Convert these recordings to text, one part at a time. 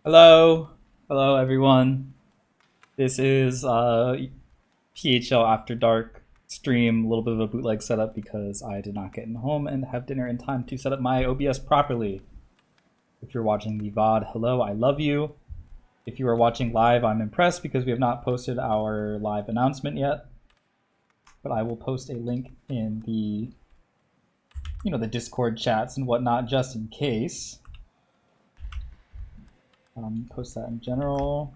Hello, hello everyone. This is PHL After Dark stream, a little bit of a bootleg setup because I did not get in home and have dinner in time to set up my OBS properly. If you're watching the VOD, hello, I love you. If you are watching live, I'm impressed because we have not posted our live announcement yet. But I will post a link in the the Discord chats and whatnot just in case. Post that in general.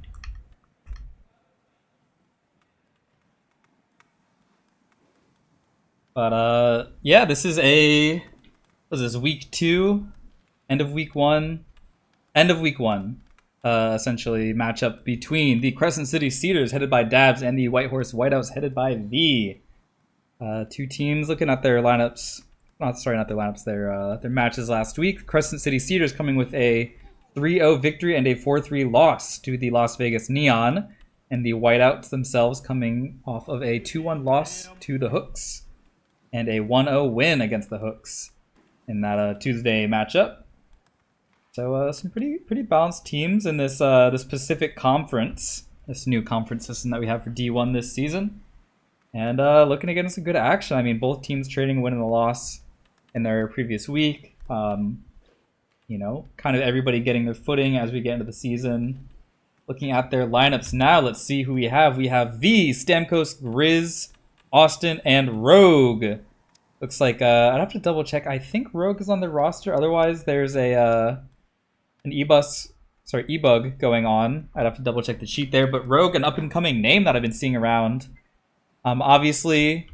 But yeah, this is what is this, week 2, end of week 1, essentially matchup between the Crescent City Cedars headed by Dabs and the White Horse Whiteouts headed by V. Two teams looking at their lineups, not their lineups, their matches last week. Crescent City Cedars coming with a 3-0 victory and a 4-3 loss to the Las Vegas Neon, and the Whiteouts themselves coming off of a 2-1 loss to the Hooks and a 1-0 win against the Hooks in that Tuesday matchup. So some pretty balanced teams in this Pacific Conference, this new conference system that we have for D1 this season, and looking to get in some good action. I mean, both teams trading a win and a loss in their previous week. Kind of everybody getting their footing as we get into the season. Looking at their lineups now, let's see who we have. We have V, Stamkos, Grizz, Austin, and Rogue. Looks like I'd have to double check. I think Rogue is on the roster. Otherwise, there's an ebug going on. I'd have to double check the sheet there. But Rogue, an up and coming name that I've been seeing around. Obviously.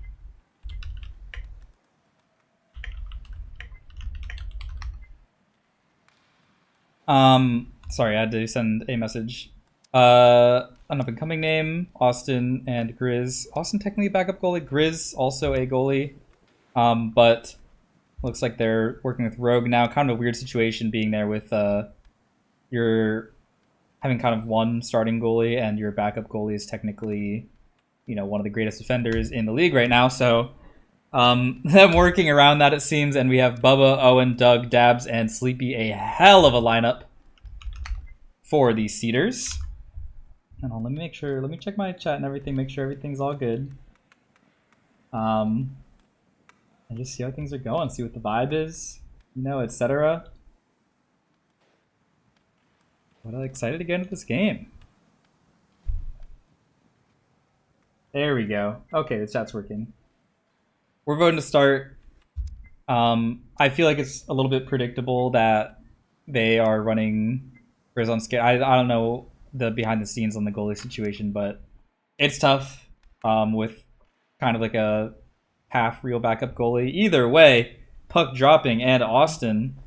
Sorry, I had to send a message. An up-and-coming name, Austin and Grizz. Austin technically a backup goalie. Grizz also a goalie. But looks like they're working with Rogue now. Kind of a weird situation being there with you're having kind of one starting goalie and your backup goalie is technically, one of the greatest defenders in the league right now. So them working around that, it seems. And we have Bubba, Owen, Doug, Dabs, and Sleepy. A hell of a lineup for the Cedars. And let me check my chat and everything, make sure everything's all good. And just see how things are going, see what the vibe is, etc. But excited to get into this game. There we go. Okay, the chat's working. We're voting to start. I feel like it's a little bit predictable that they are running Grizz on skate. I don't know the behind the scenes on the goalie situation, but it's tough with kind of like a half real backup goalie. Either way, puck dropping and Austin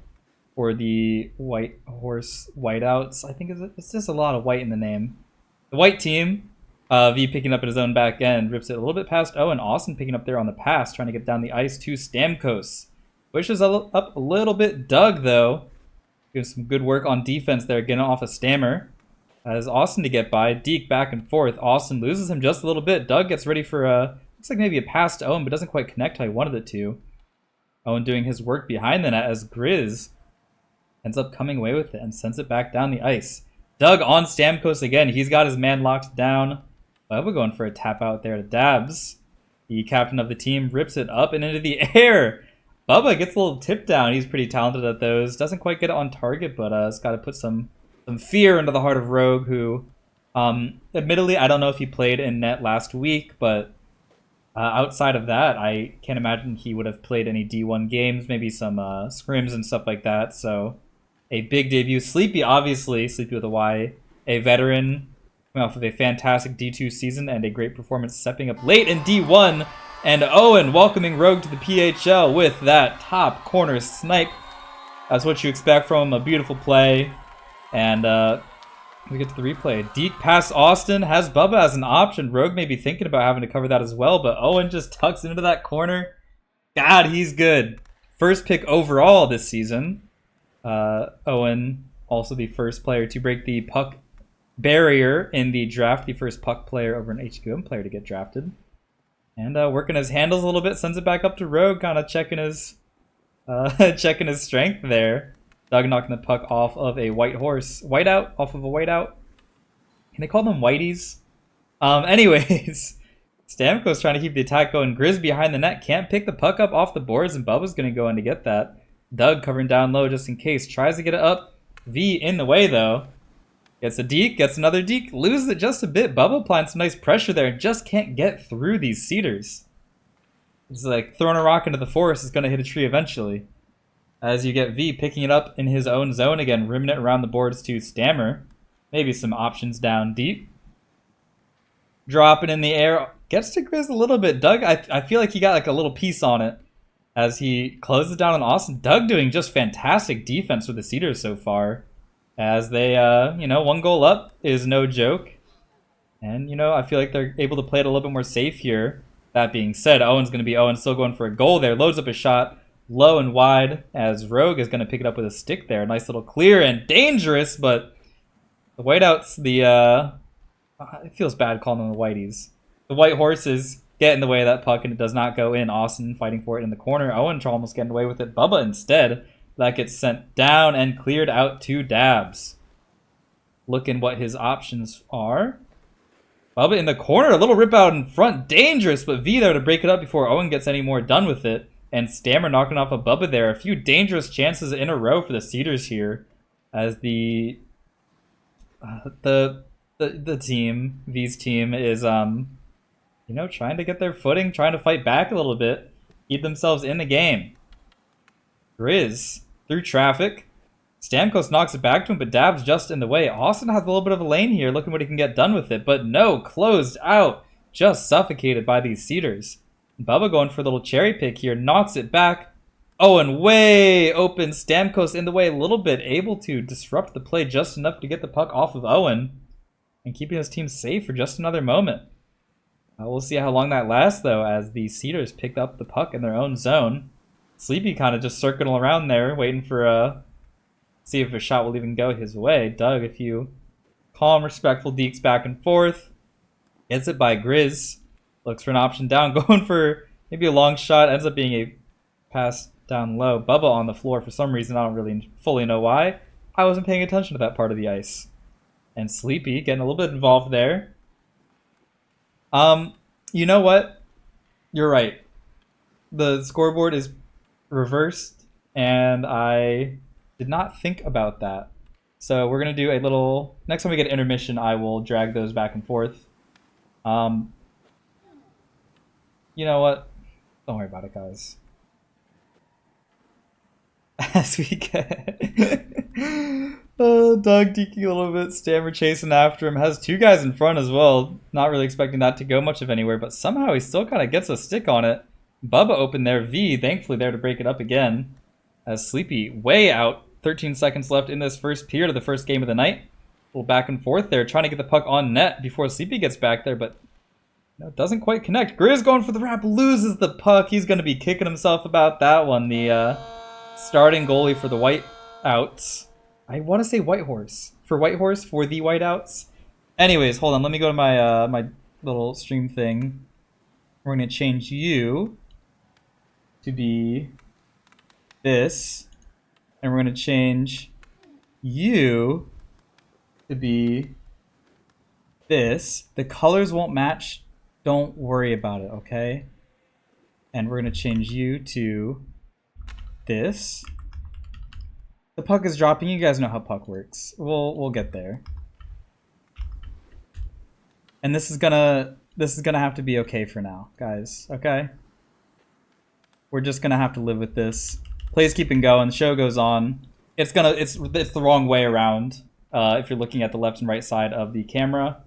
for the White Horse Whiteouts. I think it's just a lot of white in the name. The white team, V picking up at his own back end, rips it a little bit past Owen. Austin picking up there on the pass, trying to get down the ice to Stamkos. Pushes up a little bit. Doug, though, doing some good work on defense there, getting off a Stammer. As Austin to get by. Deke back and forth. Austin loses him just a little bit. Doug gets ready for looks like maybe a pass to Owen, but doesn't quite connect how he wanted it to. Owen doing his work behind the net as Grizz ends up coming away with it and sends it back down the ice. Doug on Stamkos again. He's got his man locked down. Bubba going for a tap out there to Dabs. The captain of the team rips it up and into the air. Bubba gets a little tip down. He's pretty talented at those. Doesn't quite get it on target, but it's got to put some fear into the heart of Rogue, who, admittedly, I don't know if he played in net last week, but outside of that, I can't imagine he would have played any D1 games, maybe some scrims and stuff like that. So a big debut. Sleepy, obviously, Sleepy with a Y, a veteran coming off of a fantastic D2 season and a great performance stepping up late in D1. And Owen welcoming Rogue to the PHL with that top corner snipe. That's what you expect from him, a beautiful play. And we get to the replay. Deke past Austin, has Bubba as an option. Rogue may be thinking about having to cover that as well, but Owen just tucks into that corner. God, he's good. First pick overall this season. Owen, also the first player to break the puck barrier in the draft. The first puck player over an HQM player to get drafted. And working his handles a little bit, sends it back up to Rogue, kind of checking his strength there. Doug knocking the puck off of a white horse. Whiteout off of a whiteout. Can they call them whiteys? Anyways, Stamkos trying to keep the attack going. Grizz behind the net. Can't pick the puck up off the boards, and Bubba's going to go in to get that. Doug covering down low just in case. Tries to get it up. V in the way, though. Gets a deke. Gets another deke. Loses it just a bit. Bubba applying some nice pressure there and just can't get through these Cedars. It's like throwing a rock into the forest is going to hit a tree eventually. As you get V picking it up in his own zone again, rimming it around the boards to Stammer. Maybe some options down deep. Dropping in the air. Gets to Grizz a little bit. Doug, I feel like he got like a little piece on it as he closes down on Austin. Doug doing just fantastic defense with the Cedars so far. As they, 1 goal up is no joke. And, I feel like they're able to play it a little bit more safe here. That being said, Owen's going to be Owen, still going for a goal there. Loads up a shot. Low and wide as Rogue is going to pick it up with a stick there. Nice little clear and dangerous, but the whiteouts, it feels bad calling them the whiteys. The white horses get in the way of that puck and it does not go in. Austin fighting for it in the corner. Owen almost getting away with it. Bubba instead. That gets sent down and cleared out to Dabs. Looking what his options are. Bubba in the corner. A little rip out in front. Dangerous, but V there to break it up before Owen gets any more done with it. And Stammer knocking off a Bubba there. A few dangerous chances in a row for the Cedars here. As the team, V's team, is trying to get their footing, trying to fight back a little bit, keep themselves in the game. Grizz through traffic. Stamkos knocks it back to him, but Dab's just in the way. Austin has a little bit of a lane here, looking what he can get done with it, but no, closed out, just suffocated by these Cedars. Bubba going for a little cherry pick here, knocks it back. Owen way open. Stamkos in the way a little bit, able to disrupt the play just enough to get the puck off of Owen and keeping his team safe for just another moment. We'll see how long that lasts, though, as the Cedars picked up the puck in their own zone. Sleepy kind of just circling around there, waiting for see if a shot will even go his way. Doug, a few calm, respectful dekes back and forth. Gets it by Grizz. Looks for an option down, going for maybe a long shot. Ends up being a pass down low. Bubba on the floor for some reason. I don't really fully know why. I wasn't paying attention to that part of the ice. And Sleepy getting a little bit involved there. You know what? You're right. The scoreboard is reversed, and I did not think about that. So we're going to do a little... Next time we get intermission, I will drag those back and forth. You know what? Don't worry about it, guys. As we get... Doug deking a little bit, Stammer chasing after him. Has two guys in front as well. Not really expecting that to go much of anywhere, but somehow he still kind of gets a stick on it. Bubba open there. V, thankfully, there to break it up again. As Sleepy way out. 13 seconds left in this first period of the first game of the night. A little back and forth there, trying to get the puck on net before Sleepy gets back there, but it doesn't quite connect. Grizz going for the wrap, loses the puck. He's going to be kicking himself about that one. The starting goalie for the Whiteouts. I want to say White Horse. For White Horse, for the Whiteouts. Anyways, hold on. Let me go to my my little stream thing. We're going to change you to be this. And we're going to change you to be this. The colors won't match. Don't worry about it, okay? And we're going to change you to this. The puck is dropping. You guys know how puck works. We'll get there. And this is gonna have to be okay for now, guys. Okay? We're just gonna have to live with this. Plays keeping going. The show goes on. It's the wrong way around. If you're looking at the left and right side of the camera.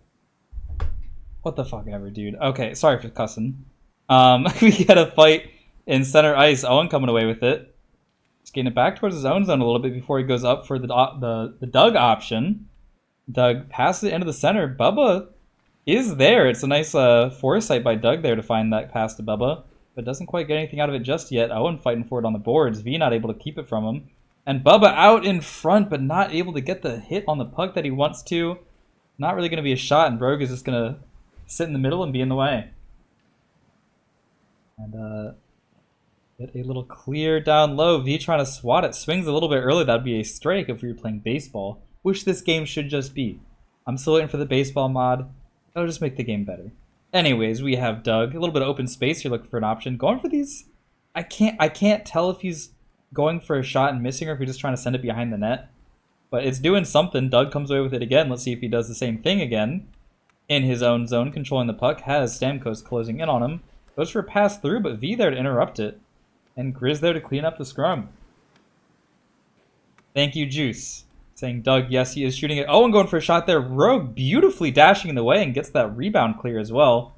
What the fuck ever, dude. Okay, sorry for cussing. We get a fight in center ice. Owen coming away with it. He's getting it back towards his own zone a little bit before he goes up for the Doug option. Doug passes it into the center. Bubba is there. It's a nice foresight by Doug there to find that pass to Bubba. But doesn't quite get anything out of it just yet. Owen fighting for it on the boards. V not able to keep it from him. And Bubba out in front, but not able to get the hit on the puck that he wants to. Not really going to be a shot, and Brogue is just going to sit in the middle and be in the way. And Get a little clear down low. V trying to swat it. Swings a little bit early. That'd be a strike if we were playing baseball, which this game should just be. I'm still waiting for the baseball mod. That'll just make the game better. Anyways, we have Doug. A little bit of open space here, looking for an option. Going for these. I can't tell if he's going for a shot and missing or if he's just trying to send it behind the net. But it's doing something. Doug comes away with it again. Let's see if he does the same thing again. In his own zone, controlling the puck. Has Stamkos closing in on him. Goes for a pass through, but V there to interrupt it. And Grizz there to clean up the scrum. Thank you, Juice. Saying Doug, yes, he is shooting it. Owen going for a shot there. Rogue beautifully dashing in the way and gets that rebound clear as well.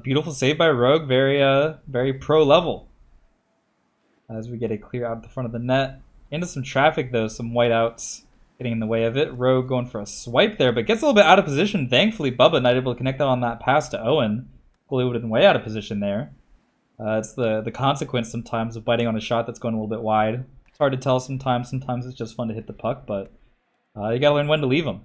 Beautiful save by Rogue. Very pro level. As we get a clear out the front of the net. Into some traffic, though. Some whiteouts getting in the way of it. Rogue going for a swipe there, but gets a little bit out of position. Thankfully, Bubba not able to connect that on that pass to Owen. Goalie would have been way out of position there. It's the consequence sometimes of biting on a shot that's going a little bit wide. It's hard to tell sometimes. Sometimes it's just fun to hit the puck, but you gotta learn when to leave them.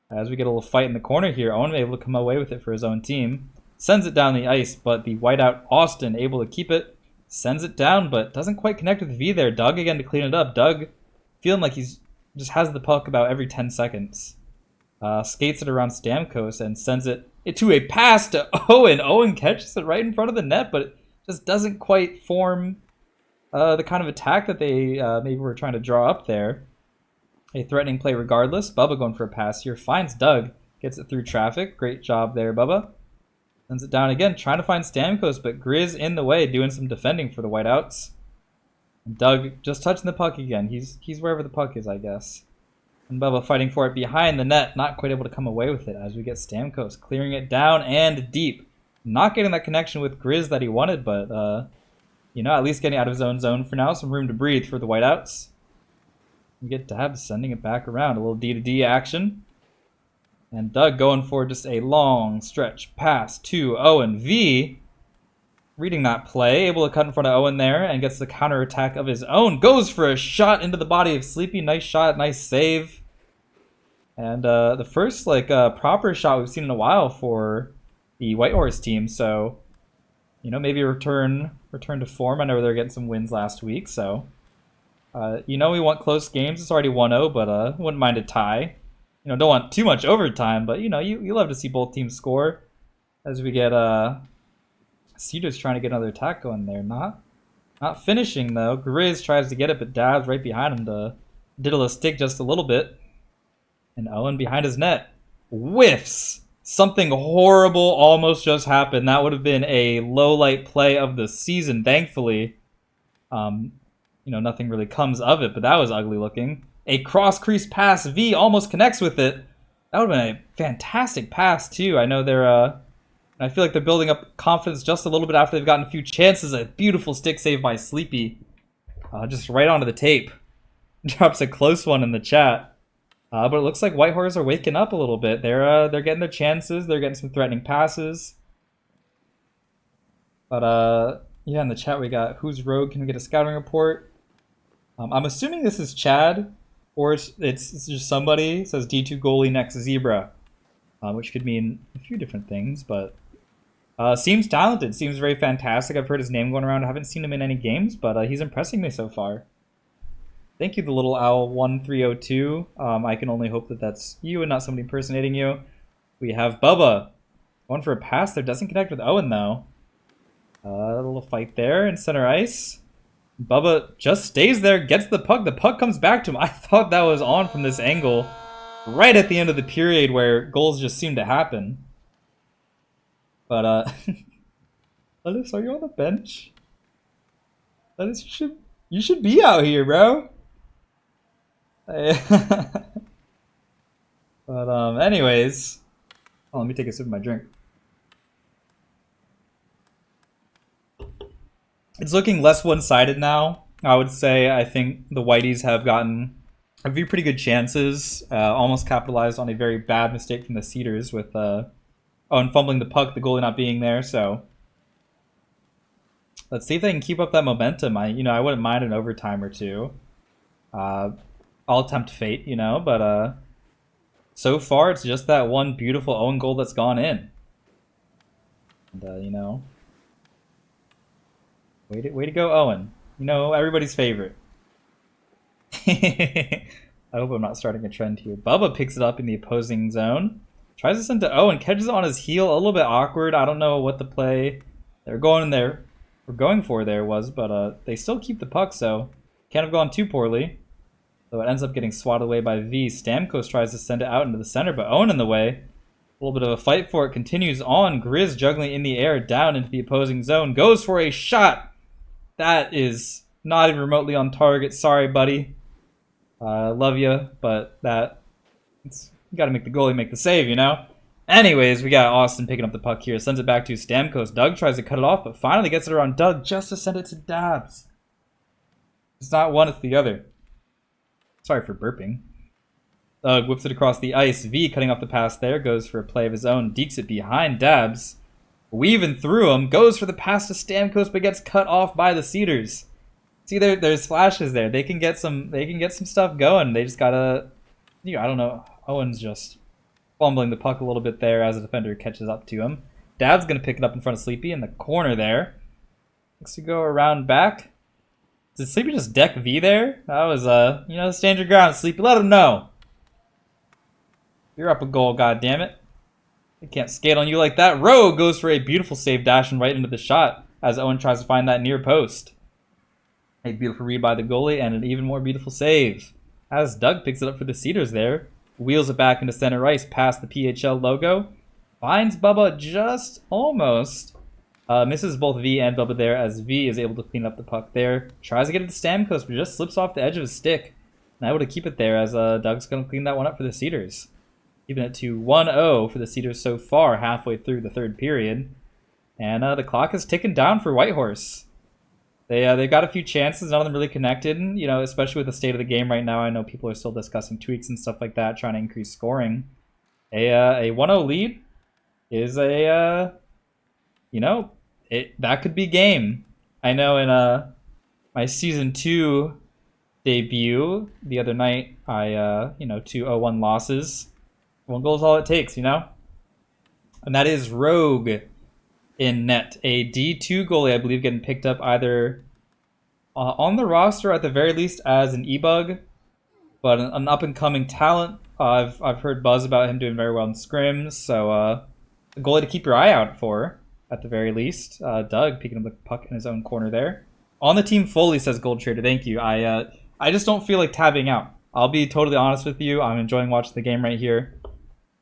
As we get a little fight in the corner here, Owen able to come away with it for his own team. Sends it down the ice, but the whiteout Austin able to keep it. Sends it down, but doesn't quite connect with V there. Doug again to clean it up. Doug feeling like he's just has the puck about every 10 seconds. Skates it around Stamkos and sends it to a pass to Owen. Owen catches it right in front of the net, but just doesn't quite form the kind of attack that they maybe were trying to draw up there. A threatening play regardless. Bubba going for a pass here. Finds Doug. Gets it through traffic. Great job there, Bubba. Sends it down again. Trying to find Stamkos, but Grizz in the way, doing some defending for the whiteouts. And Doug just touching the puck again. He's wherever the puck is, I guess. And Bubba fighting for it behind the net. Not quite able to come away with it as we get Stamkos clearing it down and deep. Not getting that connection with Grizz that he wanted, but, at least getting out of his own zone for now. Some room to breathe for the whiteouts. We get Dabs sending it back around. A little D-to-D action. And Doug going for just a long stretch pass to Owen. V, reading that play, able to cut in front of Owen there and gets the counterattack of his own. Goes for a shot into the body of Sleepy. Nice shot, nice save. And the first, proper shot we've seen in a while for the Whitehorse team, so maybe return to form. I know they're getting some wins last week, so we want close games. It's already 1-0, but wouldn't mind a tie. Don't want too much overtime, but you love to see both teams score. As we get Cedars trying to get another attack going there, not finishing though. Grizz tries to get it, but Dabs right behind him to diddle a stick just a little bit, and Owen behind his net whiffs. Something horrible almost just happened. That would have been a low light play of the season. Thankfully, nothing really comes of it, but that was ugly looking. A cross crease pass. V almost connects with it. That would have been a fantastic pass too. I know I feel like they're building up confidence just a little bit after they've gotten a few chances. A beautiful stick save by Sleepy, just right onto the tape. Drops a close one in the chat. But it looks like Whitehorse are waking up a little bit. They're getting their chances. They're getting some threatening passes. But in the chat we got who's Rogue? Can we get a scouting report? I'm assuming this is Chad, or it's just somebody. It says D2 goalie next Zebra, which could mean a few different things. But seems talented. Seems very fantastic. I've heard his name going around. I haven't seen him in any games, but he's impressing me so far. Thank you, the little owl 1302. I can only hope that that's you and not somebody impersonating you. We have Bubba going for a pass there. Doesn't connect with Owen, though. A little fight there in center ice. Bubba just stays there, gets the puck. The puck comes back to him. I thought that was on from this angle. Right at the end of the period where goals just seem to happen. But, Ellis, are you on the bench? Ellis, you should be out here, bro. But anyways, let me take a sip of my drink. It's looking less one-sided now. I would say I think the Whiteys have gotten a few pretty good chances. Almost capitalized on a very bad mistake from the Cedars with and fumbling the puck, the goalie not being there. So let's see if they can keep up that momentum. I wouldn't mind an overtime or two. I'll attempt fate, but so far it's just that one beautiful Owen goal that's gone in. And, Way to go, Owen. You know, everybody's favorite. I hope I'm not starting a trend here. Bubba picks it up in the opposing zone. Tries to send to Owen. Catches it on his heel. A little bit awkward. I don't know what the play they're going there. We're going for there was, but they still keep the puck, so can't have gone too poorly. So it ends up getting swatted away by V. Stamkos tries to send it out into the center, but Owen in the way. A little bit of a fight for it. Continues on. Grizz juggling in the air down into the opposing zone. Goes for a shot. That is not even remotely on target. Sorry, buddy. Love you, but you gotta make the goalie make the save, you know? Anyways, we got Austin picking up the puck here. Sends it back to Stamkos. Doug tries to cut it off, but finally gets it around Doug just to send it to Dabs. It's not one, it's the other. Sorry for burping. Doug whips it across the ice. V cutting off the pass there. Goes for a play of his own. Dekes it behind Dabs. Weaving through him. Goes for the pass to Stamkos, but gets cut off by the Cedars. See, there's flashes there. They can get some stuff going. They just gotta, I don't know. Owen's just fumbling the puck a little bit there as the defender catches up to him. Dab's gonna pick it up in front of Sleepy in the corner there. Looks to go around back. Did Sleepy just deck V there? That was stand your ground, Sleepy. Let him know. You're up a goal, goddammit. They can't skate on you like that. Rogue goes for a beautiful save, dashing right into the shot as Owen tries to find that near post. A beautiful read by the goalie and an even more beautiful save. As Doug picks it up for the Cedars there. Wheels it back into center ice past the PHL logo. Finds Bubba just almost. Misses both V and Bubba there as V is able to clean up the puck there. Tries to get it to Stamkos, but just slips off the edge of his stick. And able to keep it there as Doug's going to clean that one up for the Cedars. Keeping it to 1-0 for the Cedars so far, halfway through the third period. And the clock is ticking down for Whitehorse. They got a few chances, none of them really connected. Especially with the state of the game right now. I know people are still discussing tweaks and stuff like that, trying to increase scoring. A 1-0 lead is that could be game. I know in my season 2 debut the other night, I 2-0-1 losses. 1 goal is all it takes, And that is Rogue in net. A D2 goalie, I believe, getting picked up either on the roster at the very least as an e-bug, but an up-and-coming talent. I've heard buzz about him doing very well in scrims, so a goalie to keep your eye out for at the very least. Doug picking up the puck in his own corner there. On the team fully, says Gold Trader. Thank you. I just don't feel like tabbing out. I'll be totally honest with you. I'm enjoying watching the game right here.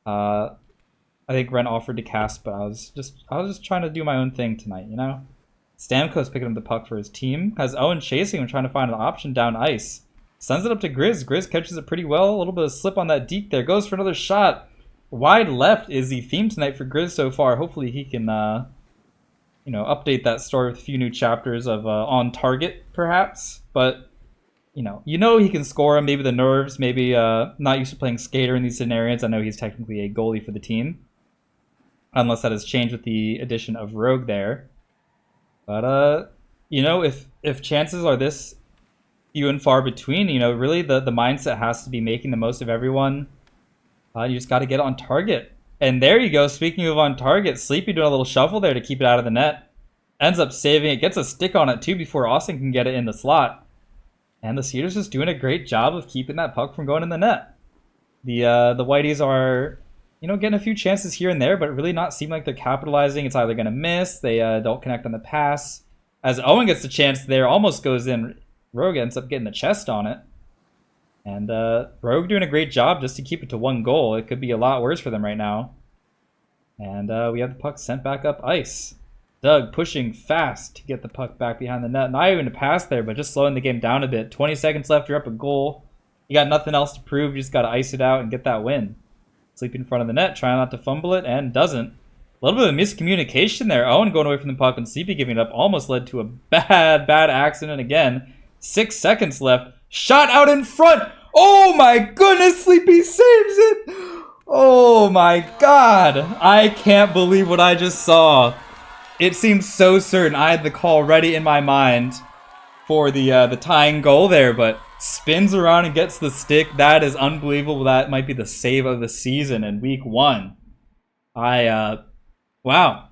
I think Ren offered to cast, but I was just trying to do my own thing tonight, Stamkos picking up the puck for his team. Has Owen chasing him, trying to find an option down ice. Sends it up to Grizz. Grizz catches it pretty well. A little bit of slip on that deke there. Goes for another shot. Wide left is the theme tonight for Grizz so far. Hopefully he can, update that story with a few new chapters of on target, perhaps. But, he can score him. Maybe the nerves. Maybe not used to playing skater in these scenarios. I know he's technically a goalie for the team. Unless that has changed with the addition of Rogue there. But, if chances are this few and far between, really the mindset has to be making the most of everyone. You just got to get on target. And there you go. Speaking of on target, Sleepy doing a little shuffle there to keep it out of the net. Ends up saving it. Gets a stick on it, too, before Austin can get it in the slot. And the Cedars just doing a great job of keeping that puck from going in the net. The Whiteys are, getting a few chances here and there, but really not seem like they're capitalizing. It's either going to miss. They don't connect on the pass. As Owen gets the chance there, almost goes in. Rogue ends up getting the chest on it. And Rogue doing a great job just to keep it to 1 goal. It could be a lot worse for them right now. And we have the puck sent back up ice. Doug pushing fast to get the puck back behind the net. Not even a pass there, but just slowing the game down a bit. 20 seconds left, you're up a goal. You got nothing else to prove. You just got to ice it out and get that win. Sleep in front of the net, trying not to fumble it, and doesn't. A little bit of miscommunication there. Owen going away from the puck and Sleepy giving it up almost led to a bad accident again. 6 seconds left. Shot out in front. Oh my goodness, Sleepy saves it. Oh my god. I can't believe what I just saw. It seems so certain. I had the call ready in my mind for the tying goal there, but spins around and gets the stick. That is unbelievable. That might be the save of the season in week 1. Wow.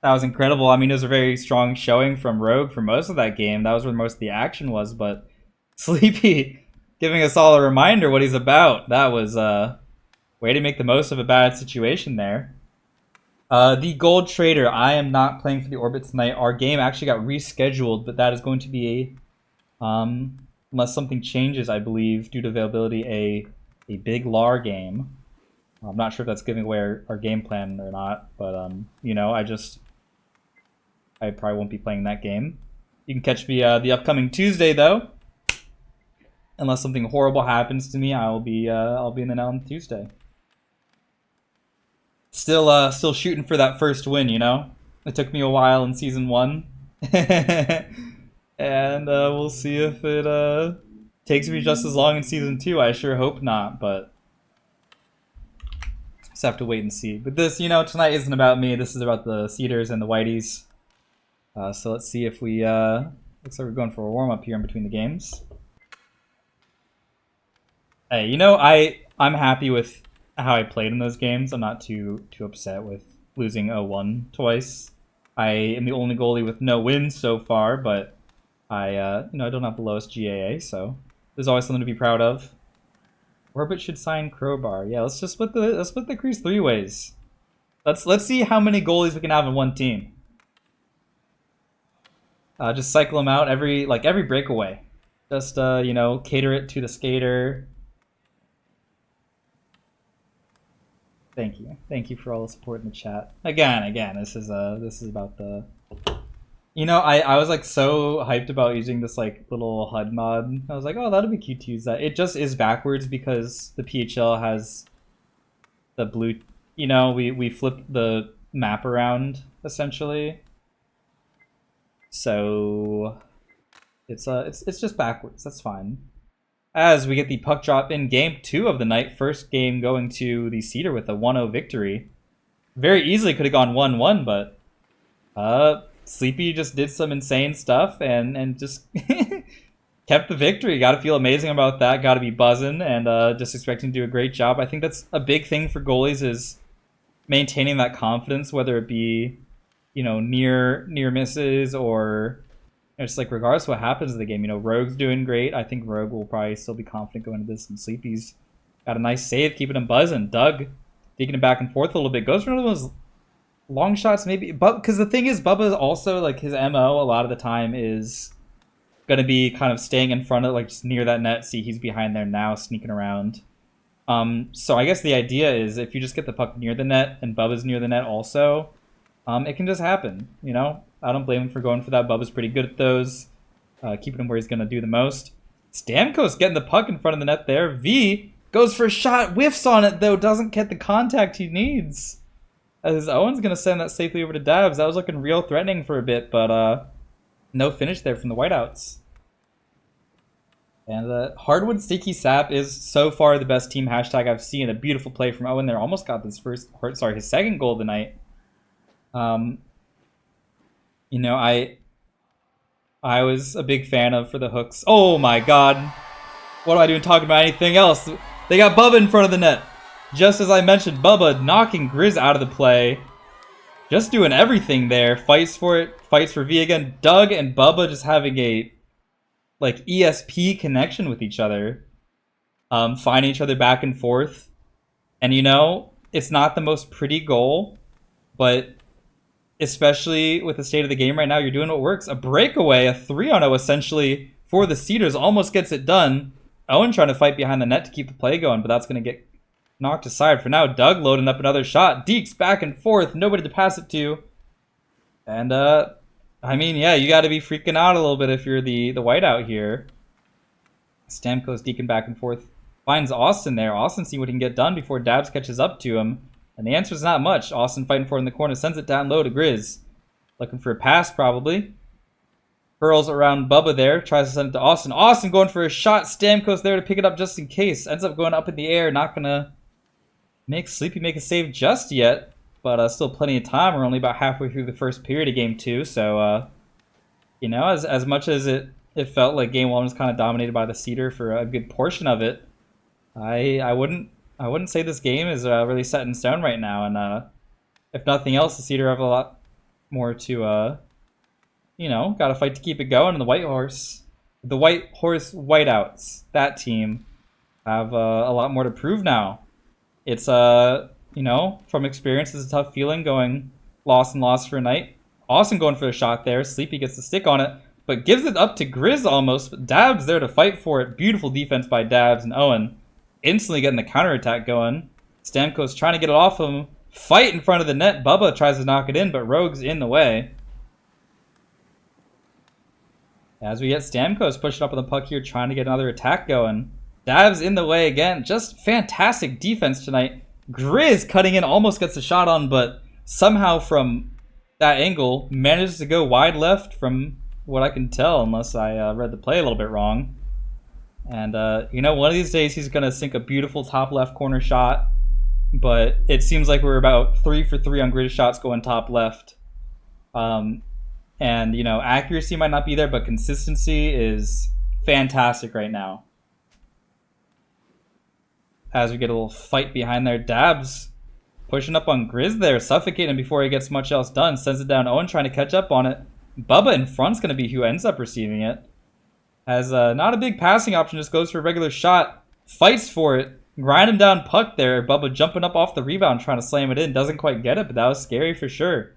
That was incredible. I mean, it was a very strong showing from Rogue for most of that game. That was where most of the action was, but Sleepy giving us all a reminder what he's about. That was way to make the most of a bad situation there. The Gold Trader. I am not playing for the Orbit tonight. Our game actually got rescheduled, but that is going to be unless something changes, I believe, due to availability, a big LAR game. I'm not sure if that's giving away our game plan or not, but you know, I probably won't be playing that game. You can catch me the upcoming Tuesday though. Unless something horrible happens to me, I'll be in the net on Tuesday. Still shooting for that first win, you know? It took me a while in Season 1. And we'll see if it takes me just as long in Season 2. I sure hope not, but just have to wait and see. But this, you know, tonight isn't about me. This is about the Cedars and the Whiteys. So let's see if we... looks like we're going for a warm-up here in between the games. Hey, you know, I'm happy with how I played in those games. I'm not too upset with losing 0-1 twice. I am the only goalie with no wins so far, but I you know, I don't have the lowest GAA, so there's always something to be proud of. Orbit should sign Crowbar. Yeah, let's split the crease 3 ways. Let's see how many goalies we can have in one team. Just cycle them out every breakaway. Just you know, cater it to the skater. Thank you for all the support in the chat. Again, this is about the. You know, I was like so hyped about using this like little HUD mod. I was like, oh, that'd be cute to use that. It just is backwards because the PHL has the blue. You know, we flip the map around essentially. So it's just backwards. That's fine. As we get the puck drop in game 2 of the night, first game going to the Cedar with a 1-0 victory. Very easily could have gone 1-1, but Sleepy just did some insane stuff and just kept the victory. Got to feel amazing about that. Got to be buzzing and just expecting to do a great job. I think that's a big thing for goalies is maintaining that confidence, whether it be, you know, near misses or it's like regardless of what happens in the game, you know, Rogue's doing great. I think Rogue will probably still be confident going into this, and Sleepy's got a nice save, keeping him buzzing. Doug digging it back and forth a little bit. Goes for one of those long shots, maybe. But because the thing is, Bubba also, like, his MO a lot of the time is going to be kind of staying in front of, like, just near that net. See, he's behind there now, sneaking around. So I guess the idea is if you just get the puck near the net and Bubba's near the net also, it can just happen, you know? I don't blame him for going for that. Bubba's pretty good at those. Keeping him where he's going to do the most. Stamkos getting the puck in front of the net there. V goes for a shot. Whiffs on it, though. Doesn't get the contact he needs. As Owen's going to send that safely over to Dabs. That was looking real threatening for a bit, but no finish there from the Whiteouts. And Hardwood Sticky Sap is so far the best team hashtag I've seen. A beautiful play from Owen there. Almost got his second goal of the night. You know, I was a big fan of for the hooks. Oh my god. What am I doing talking about anything else? They got Bubba in front of the net. Just as I mentioned, Bubba knocking Grizz out of the play. Just doing everything there. Fights for it. Fights for V again. Doug and Bubba just having a like ESP connection with each other. Finding each other back and forth. And you know, it's not the most pretty goal, but especially with the state of the game right now, you're doing what works. A breakaway, a 3-0 essentially for the Cedars, almost gets it done. Owen trying to fight behind the net to keep the play going, but that's going to get knocked aside for now. Doug loading up another shot. Deeks back and forth, nobody to pass it to. And, I mean, yeah, you got to be freaking out a little bit if you're the whiteout here. Stamkos deking back and forth. Finds Austin there. Austin see what he can get done before Dabs catches up to him. And the answer is not much. Austin fighting for it in the corner. Sends it down low to Grizz. Looking for a pass, probably. Curls around Bubba there. Tries to send it to Austin. Austin going for a shot. Stamkos there to pick it up just in case. Ends up going up in the air. Not going to make Sleepy make a save just yet. But still plenty of time. We're only about halfway through the first period of Game 2. So, you know, as much as it felt like Game 1 was kind of dominated by the Cedar for a good portion of it, I wouldn't say this game is really set in stone right now, and if nothing else, the Cedar have a lot more to, you know, got to fight to keep it going. And the White Horse Whiteouts, that team, have a lot more to prove now. It's, you know, from experience, it's a tough feeling going lost and lost for a night. Austin going for a shot there. Sleepy gets the stick on it, but gives it up to Grizz almost. But Dabs there to fight for it. Beautiful defense by Dabs, and Owen instantly getting the counterattack going. Stamkos trying to get it off him. Fight in front of the net. Bubba tries to knock it in, but Rogue's in the way. As we get Stamkos pushing up on the puck here, trying to get another attack going. Dabs in the way again. Just fantastic defense tonight. Grizz cutting in, almost gets a shot on, but somehow from that angle manages to go wide left from what I can tell, unless I read the play a little bit wrong. And, you know, one of these days he's going to sink a beautiful top left corner shot, but it seems like we're about 3 for 3 on Grizz shots going top left. And, you know, accuracy might not be there, but consistency is fantastic right now. As we get a little fight behind there, Dabs pushing up on Grizz there, suffocating before he gets much else done. Sends it down. Owen trying to catch up on it. Bubba in front's going to be who ends up receiving it. Has not a big passing option, just goes for a regular shot. Fights for it. Grind him down puck there. Bubba jumping up off the rebound, trying to slam it in. Doesn't quite get it, but that was scary for sure.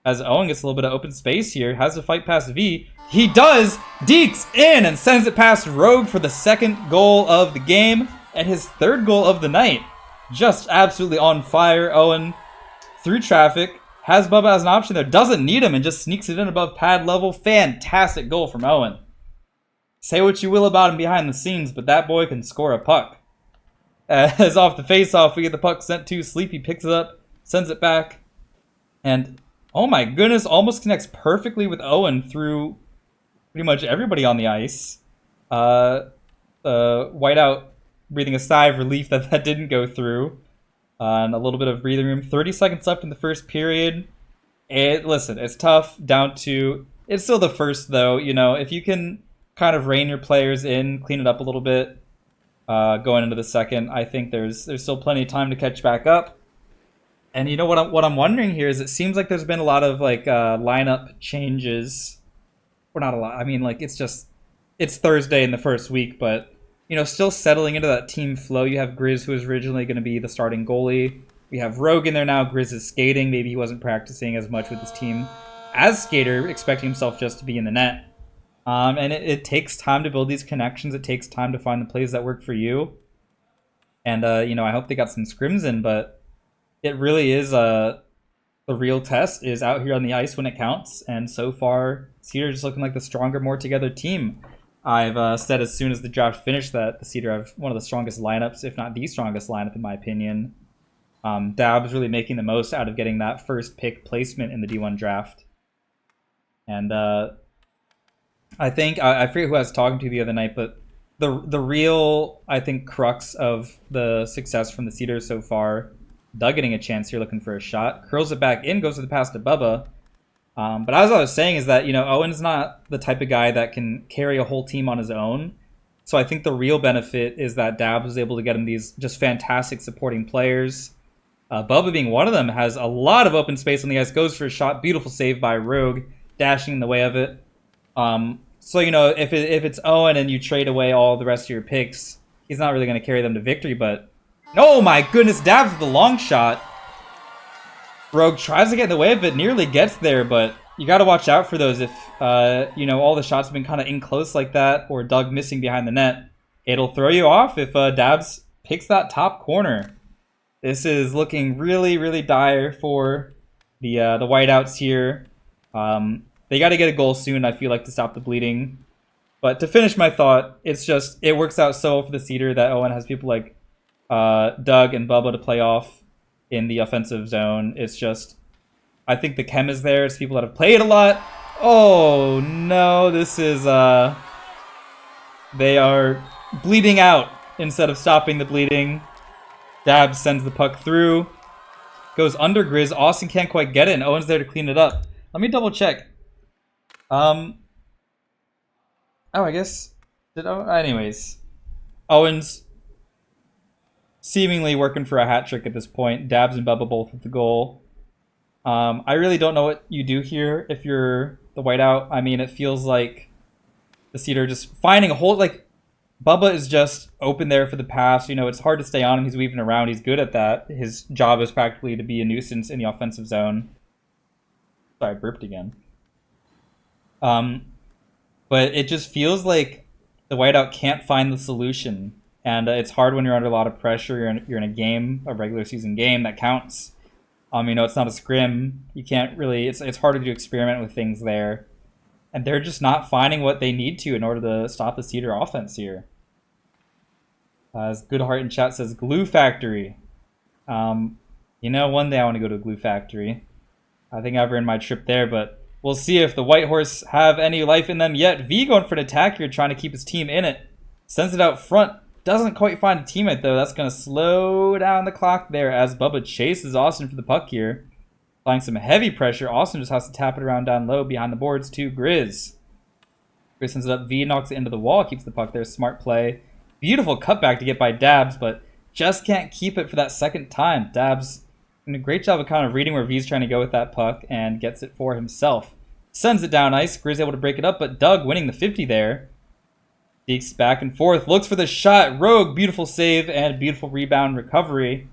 As Owen gets a little bit of open space here. Has to fight past V. He does! Dekes in and sends it past Rogue for the second goal of the game. And his third goal of the night. Just absolutely on fire. Owen through traffic. Has Bubba as an option there. Doesn't need him and just sneaks it in above pad level. Fantastic goal from Owen. Say what you will about him behind the scenes, but that boy can score a puck. As off the face-off, we get the puck sent to Sleepy. Picks it up. Sends it back. And, oh my goodness, almost connects perfectly with Owen through pretty much everybody on the ice. Whiteout breathing a sigh of relief that didn't go through. And a little bit of breathing room. 30 seconds left in the first period. Listen, it's tough down to... It's still the first, though. You know, if you can kind of rein your players in, clean it up a little bit, going into the second, I think there's still plenty of time to catch back up. And you know what I'm wondering here is it seems like there's been a lot of like lineup changes. Or not a lot. I mean, like it's Thursday in the first week, but you know, still settling into that team flow. You have Grizz, who was originally going to be the starting goalie. We have Rogue in there now. Grizz is skating. Maybe he wasn't practicing as much with his team as skater, expecting himself just to be in the net. And it takes time to build these connections. It takes time to find the plays that work for you. And, you know, I hope they got some scrims in, but it really is the real test is out here on the ice when it counts. And so far, Cedar just looking like the stronger, more together team. I've said as soon as the draft finished that the Cedar have one of the strongest lineups, if not the strongest lineup in my opinion. Dab's really making the most out of getting that first pick placement in the D1 draft. And I think, I forget who I was talking to the other night, but the real, I think, crux of the success from the Cedar so far, Doug getting a chance here looking for a shot, curls it back in, goes to the pass to Bubba. But as I was saying is that, you know, Owen's not the type of guy that can carry a whole team on his own. So I think the real benefit is that Dabs was able to get him these just fantastic supporting players. Bubba being one of them has a lot of open space on the ice, goes for a shot, beautiful save by Rogue, dashing in the way of it. So, you know, if it's Owen and you trade away all the rest of your picks, he's not really going to carry them to victory, but... Oh my goodness, Dabs with the long shot. Rogue tries to get in the way of it, nearly gets there, but you got to watch out for those if, you know, all the shots have been kind of in close like that, or Doug missing behind the net. It'll throw you off if Dabs picks that top corner. This is looking really, really dire for the Whiteouts here. They got to get a goal soon, I feel like, to stop the bleeding. But to finish my thought, it's just, it works out so well for the Cedar that Owen has people like Doug and Bubba to play off in the offensive zone. It's just, I think the chem is there. It's people that have played a lot. Oh no, this is, they are bleeding out instead of stopping the bleeding. Dabs sends the puck through. Goes under Grizz. Austin can't quite get it, and Owen's there to clean it up. Let me double check. Oh, I guess, anyways. Owen's seemingly working for a hat trick at this point. Dabs and Bubba both with the goal. I really don't know what you do here if you're the whiteout. I mean, it feels like the Cedar just finding a hole. Like, Bubba is just open there for the pass. You know, it's hard to stay on him. He's weaving around. He's good at that. His job is practically to be a nuisance in the offensive zone. Sorry, I burped again. But it just feels like the whiteout can't find the solution. And it's hard when you're under a lot of pressure. You're in a game, a regular season game that counts. You know, it's not a scrim. You can't really. It's harder to experiment with things there, and they're just not finding what they need to in order to stop the Cedar offense here. As Goodheart in chat says, Glue Factory. You know, one day I want to go to a Glue Factory. I think I've earned my trip there, but we'll see if the White Horse have any life in them yet. V going for an attack here, trying to keep his team in it. Sends it out front. Doesn't quite find a teammate, though. That's going to slow down the clock there as Bubba chases Austin for the puck here. Applying some heavy pressure. Austin just has to tap it around down low behind the boards to Grizz. Grizz sends it up. V knocks it into the wall. Keeps the puck there. Smart play. Beautiful cutback to get by Dabs, but just can't keep it for that second time. Dabs doing a great job of kind of reading where V's trying to go with that puck and gets it for himself. Sends it down ice. Grizz able to break it up, but Doug winning the 50 there. Deeks back and forth, looks for the shot. Rogue, beautiful save and beautiful rebound recovery.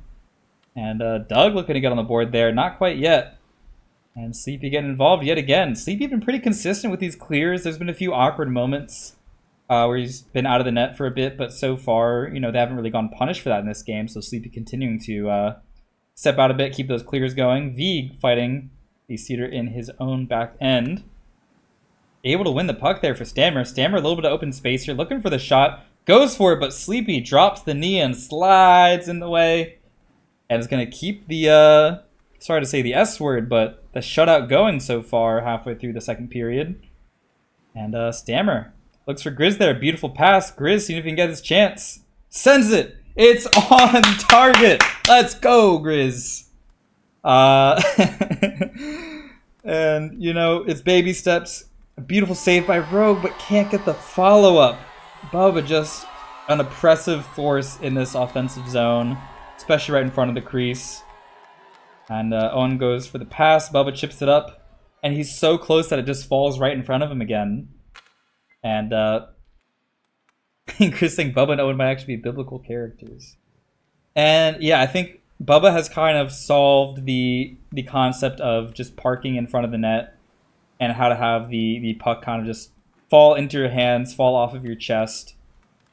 And Doug looking to get on the board there. Not quite yet. And Sleepy getting involved yet again. Sleepy been pretty consistent with these clears. There's been a few awkward moments where he's been out of the net for a bit, but so far, you know, they haven't really gone punished for that in this game. So Sleepy continuing to step out a bit, keep those clears going. V fighting the Cedar in his own back end. Able to win the puck there for Stammer. Stammer a little bit of open space here, looking for the shot. Goes for it, but Sleepy drops the knee and slides in the way. And is going to keep the, sorry to say the S word, but the shutout going so far halfway through the second period. And Stammer looks for Grizz there. Beautiful pass. Grizz, see if he can get his chance. Sends it. It's on target. Let's go, Grizz. And, you know, it's baby steps. A beautiful save by Rogue, but can't get the follow-up. Bubba just an oppressive force in this offensive zone, especially right in front of the crease. And Owen goes for the pass. Bubba chips it up, and he's so close that it just falls right in front of him again. And Chris saying Bubba and Owen might actually be biblical characters. And yeah, I think Bubba has kind of solved the concept of just parking in front of the net and how to have the puck kind of just fall into your hands, fall off of your chest.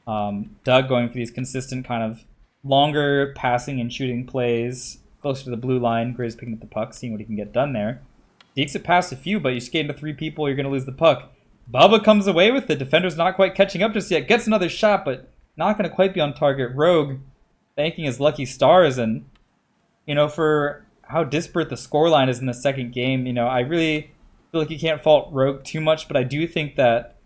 Doug going for these consistent kind of longer passing and shooting plays closer to the blue line. Grizz picking up the puck, seeing what he can get done there. Dekes it past a few, but you skate into three people, you're going to lose the puck. Bubba comes away with it. Defender's not quite catching up just yet. Gets another shot, but not going to quite be on target. Rogue thanking his lucky stars. And, you know, for how disparate the scoreline is in the second game, you know, I really feel like you can't fault Rogue too much, but I do think that,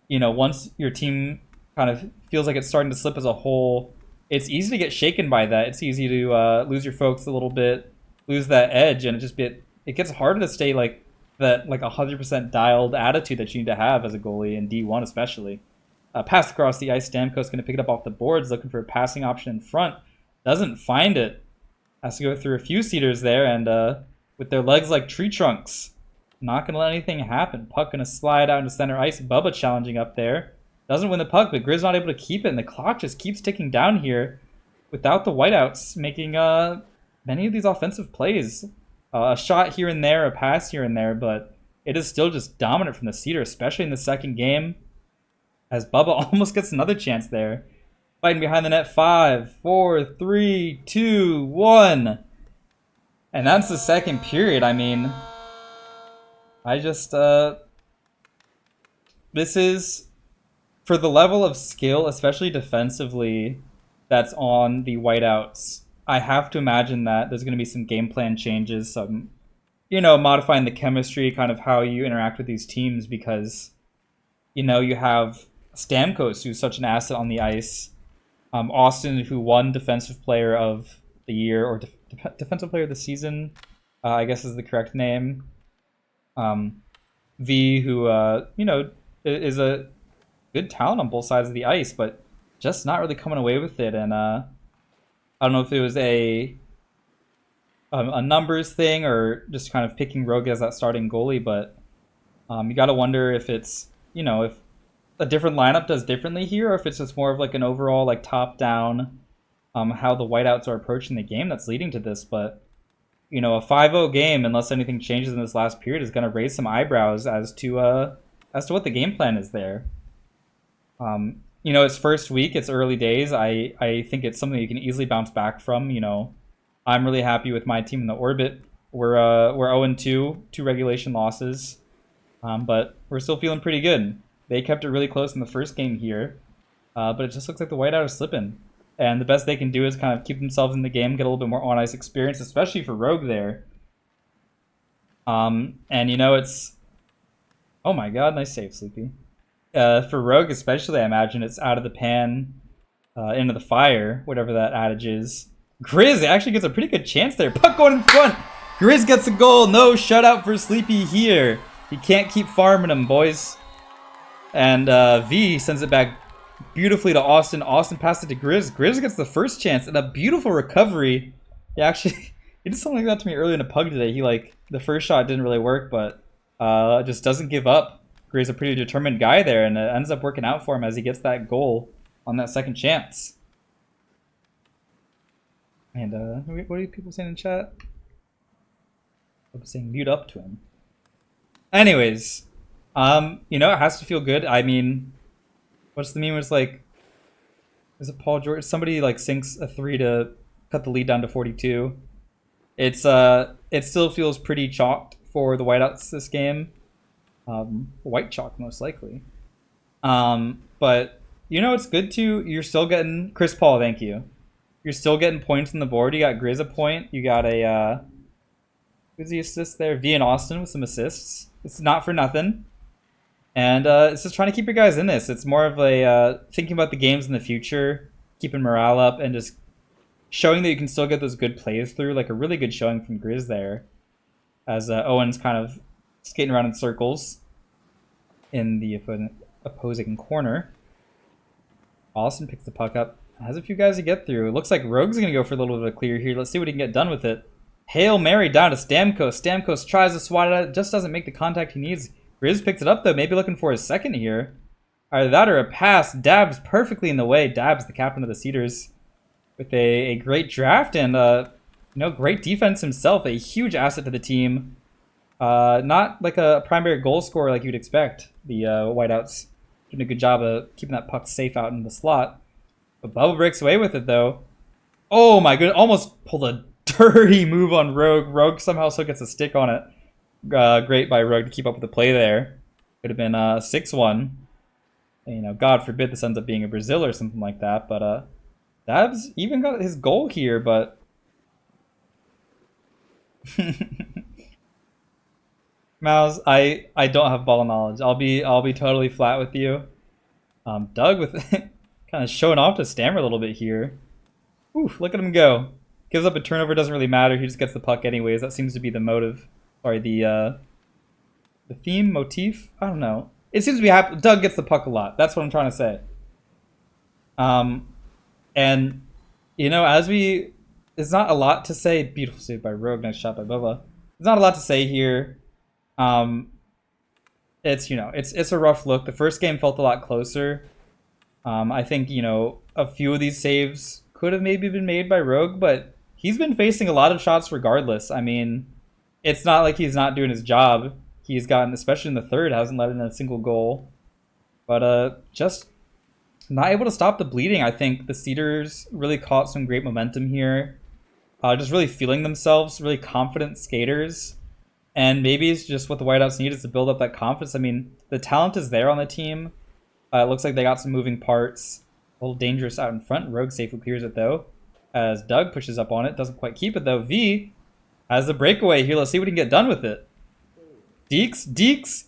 you know, once your team kind of feels like it's starting to slip as a whole, it's easy to get shaken by that. It's easy to lose your folks a little bit, lose that edge, and it gets harder to stay like that, like 100% dialed attitude that you need to have as a goalie in D1 especially. Pass across the ice. Stamkos going to pick it up off the boards, looking for a passing option in front. Doesn't find it. Has to go through a few Cedars there, and with their legs like tree trunks, not going to let anything happen. Puck going to slide out into center ice. Bubba challenging up there. Doesn't win the puck, but Grizz not able to keep it, and the clock just keeps ticking down here without the whiteouts making many of these offensive plays. A shot here and there, a pass here and there, but it is still just dominant from the Cedar, especially in the second game, as Bubba almost gets another chance there. Fighting behind the net. 5, 4, 3, 2, 1. And that's the second period. I mean, I just, this is, for the level of skill, especially defensively, that's on the whiteouts, I have to imagine that there's going to be some game plan changes, some, you know, modifying the chemistry, kind of how you interact with these teams, because, you know, you have Stamkos, who's such an asset on the ice, Austin, who won Defensive Player of the Year, or Defensive Player of the Season, I guess is the correct name. V, who, you know, is a good talent on both sides of the ice, but just not really coming away with it. And I don't know if it was a a numbers thing or just kind of picking Rogue as that starting goalie, but you got to wonder if it's, if a different lineup does differently here, or if it's just more of like an overall like top down how the whiteouts are approaching the game that's leading to this. But a 5-0 game, unless anything changes in this last period, is going to raise some eyebrows as to what the game plan is there. It's first week, it's early days. I think it's something you can easily bounce back from. I'm really happy with my team in the orbit. We're 0-2, 2 regulation losses, but we're still feeling pretty good. They kept it really close in the first game here, but it just looks like the whiteout is slipping. And the best they can do is kind of keep themselves in the game, get a little bit more on-ice experience, especially for Rogue there. And it's... Oh my god, nice save, Sleepy. For Rogue especially, I imagine it's out of the pan, into the fire, whatever that adage is. Grizz actually gets a pretty good chance there. Puck going in front! Grizz gets a goal! No shutout for Sleepy here. He can't keep farming him, boys. And V sends it back beautifully to Austin. Austin passed it to Grizz. Grizz gets the first chance and a beautiful recovery. He did something like that to me earlier in a pug today. The first shot didn't really work, but just doesn't give up. Grizz a pretty determined guy there, and it ends up working out for him as he gets that goal on that second chance. And what are people saying in chat? I'm saying mute up to him. Anyways, it has to feel good. I mean, what's the meme? It's like, is it Paul George? Somebody like sinks a 3 to cut the lead down to 42. It still feels pretty chalked for the whiteouts this game. White chalk most likely. But it's good to, you're still getting Chris Paul, thank you. You're still getting points on the board. You got Grizz a point. You got who's the assist there? V and Austin with some assists. It's not for nothing. And it's just trying to keep your guys in this. It's more of a thinking about the games in the future, keeping morale up, and just showing that you can still get those good plays through. Like a really good showing from Grizz there, as Owen's kind of skating around in circles in the opposing corner. Austin picks the puck up. Has a few guys to get through. It looks like Rogue's going to go for a little bit of a clear here. Let's see what he can get done with it. Hail Mary down to Stamkos. Stamkos tries to swat it out. Just doesn't make the contact he needs. Grizz picks it up, though. Maybe looking for his second here. Either that or a pass. Dabs perfectly in the way. Dabs, the captain of the Cedars, with a great draft and great defense himself. A huge asset to the team. Not like a primary goal scorer like you'd expect. The whiteouts doing a good job of keeping that puck safe out in the slot. But Bubba breaks away with it, though. Oh my goodness, almost pulled a dirty move on Rogue. Rogue somehow still gets a stick on it. Great by Rogue to keep up with the play there. Could have been 6-1. And, God forbid this ends up being a Brazil or something like that. But Dabs even got his goal here, but... Mouse, I don't have ball knowledge. I'll be totally flat with you. Doug with kind of showing off to Stammer a little bit here. Ooh, look at him go. Gives up a turnover, doesn't really matter. He just gets the puck anyways. That seems to be the motive. Sorry, the theme, motif? I don't know. It seems to be happy. Doug gets the puck a lot. That's what I'm trying to say. And, it's not a lot to say. Beautiful save by Rogue. Nice shot by Bubba. There's not a lot to say here. It's a rough look. The first game felt a lot closer. I think, a few of these saves could have maybe been made by Rogue, but he's been facing a lot of shots regardless. I mean, it's not like he's not doing his job. He's gotten, especially in the third, hasn't let in a single goal. But just not able to stop the bleeding. I think the Cedars really caught some great momentum here. Just really feeling themselves, really confident skaters. And maybe it's just what the Whiteouts need is to build up that confidence. I mean, the talent is there on the team. It looks like they got some moving parts. A little dangerous out in front. Rogue safely clears it, though. As Doug pushes up on it. Doesn't quite keep it, though. V has the breakaway here. Let's see what he can get done with it. Deeks.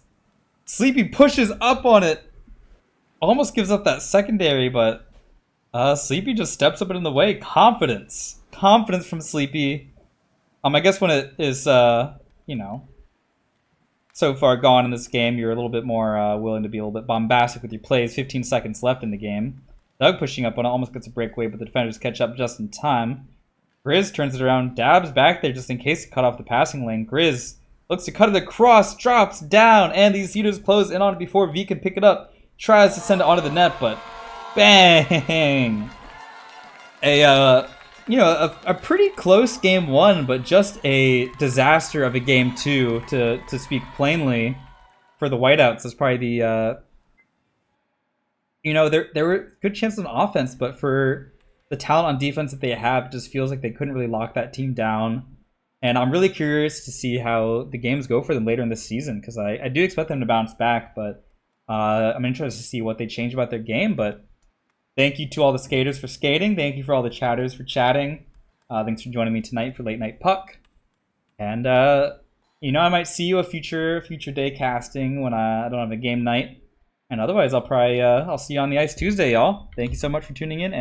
Sleepy pushes up on it. Almost gives up that secondary, but Sleepy just steps up in the way. Confidence from Sleepy. I guess when it is, so far gone in this game, you're a little bit more willing to be a little bit bombastic with your plays. 15 seconds left in the game. Doug pushing up on it, almost gets a breakaway, but the defenders catch up just in time. Grizz turns it around, dabs back there just in case to cut off the passing lane. Grizz looks to cut it across, drops down, and these heaters close in on it before V can pick it up. Tries to send it onto the net, but bang! A pretty close game 1, but just a disaster of a game 2, to speak plainly, for the whiteouts. That's probably the there were good chances on offense, but for the talent on defense that they have, it just feels like they couldn't really lock that team down. And I'm really curious to see how the games go for them later in the season, because I do expect them to bounce back, but I'm interested to see what they change about their game. But thank you to all the skaters for skating. Thank you for all the chatters for chatting. Thanks for joining me tonight for Late Night Puck. And, I might see you a future day casting when I don't have a game night. And otherwise, I'll see you on the ice Tuesday, y'all. Thank you so much for tuning in.